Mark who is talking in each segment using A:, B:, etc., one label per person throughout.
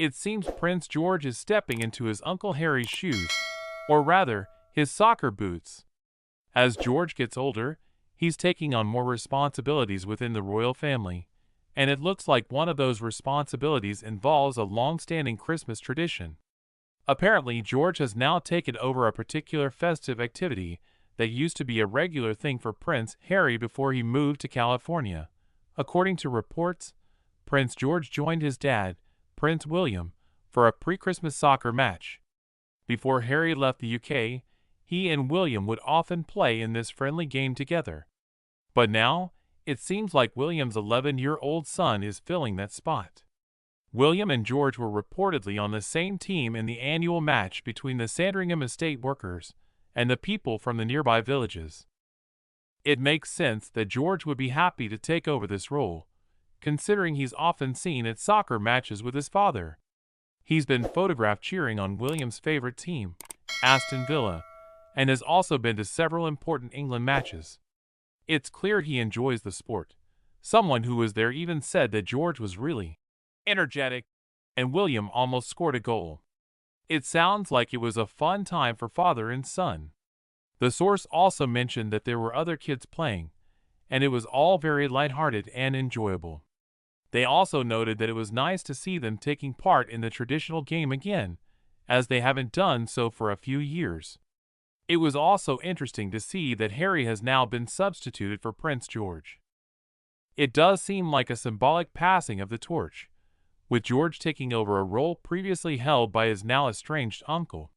A: It seems Prince George is stepping into his Uncle Harry's shoes, or rather, his soccer boots. As George gets older, he's taking on more responsibilities within the royal family, and it looks like one of those responsibilities involves a long-standing Christmas tradition. Apparently, George has now taken over a particular festive activity that used to be a regular thing for Prince Harry before he moved to California. According to reports, Prince George joined his dad, Prince William, for a pre-Christmas soccer match. Before Harry left the UK, he and William would often play in this friendly game together. But now, it seems like William's 11-year-old son is filling that spot. William and George were reportedly on the same team in the annual match between the Sandringham estate workers and the people from the nearby villages. It makes sense that George would be happy to take over this role, considering he's often seen at soccer matches with his father. He's been photographed cheering on William's favorite team, Aston Villa, and has also been to several important England matches. It's clear he enjoys the sport. Someone who was there even said that George was really energetic, and William almost scored a goal. It sounds like it was a fun time for father and son. The source also mentioned that there were other kids playing, and it was all very lighthearted and enjoyable. They also noted that it was nice to see them taking part in the traditional game again, as they haven't done so for a few years. It was also interesting to see that Harry has now been substituted for Prince George. It does seem like a symbolic passing of the torch, with George taking over a role previously held by his now estranged uncle.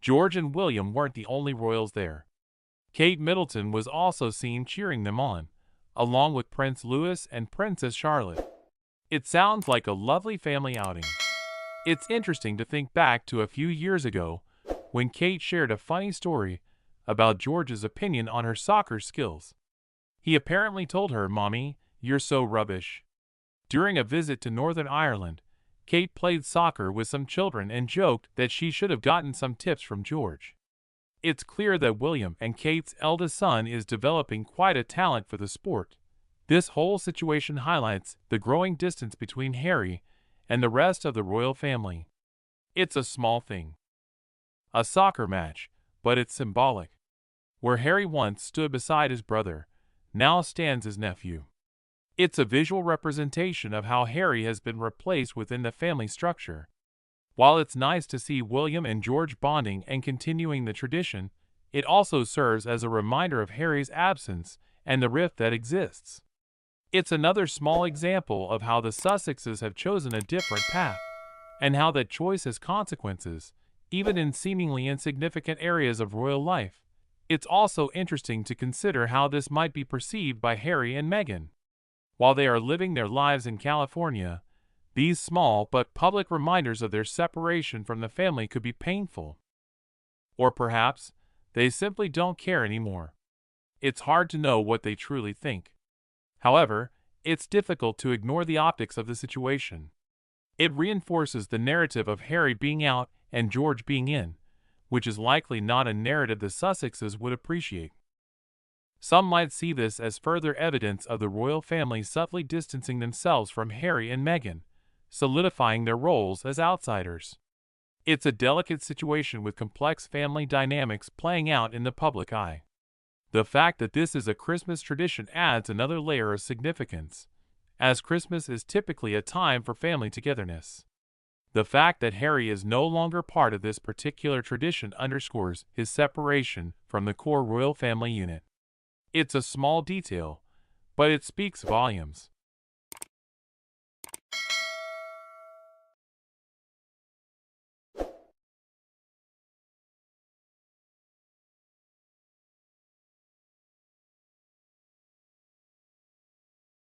A: George and William weren't the only royals there. Kate Middleton was also seen cheering them on, along with Prince Louis and Princess Charlotte. It sounds like a lovely family outing. It's interesting to think back to a few years ago when Kate shared a funny story about George's opinion on her soccer skills. He apparently told her, "Mommy, you're so rubbish." During a visit to Northern Ireland, Kate played soccer with some children and joked that she should have gotten some tips from George. It's clear that William and Kate's eldest son is developing quite a talent for the sport. This whole situation highlights the growing distance between Harry and the rest of the royal family. It's a small thing, a soccer match, but it's symbolic. Where Harry once stood beside his brother, now stands his nephew. It's a visual representation of how Harry has been replaced within the family structure. While it's nice to see William and George bonding and continuing the tradition, it also serves as a reminder of Harry's absence and the rift that exists. It's another small example of how the Sussexes have chosen a different path, and how that choice has consequences, even in seemingly insignificant areas of royal life. It's also interesting to consider how this might be perceived by Harry and Meghan. While they are living their lives in California, these small but public reminders of their separation from the family could be painful. Or perhaps, they simply don't care anymore. It's hard to know what they truly think. However, it's difficult to ignore the optics of the situation. It reinforces the narrative of Harry being out and George being in, which is likely not a narrative the Sussexes would appreciate. Some might see this as further evidence of the royal family subtly distancing themselves from Harry and Meghan, solidifying their roles as outsiders. It's a delicate situation with complex family dynamics playing out in the public eye. The fact that this is a Christmas tradition adds another layer of significance, as Christmas is typically a time for family togetherness. The fact that Harry is no longer part of this particular tradition underscores his separation from the core royal family unit. It's a small detail, but it speaks volumes.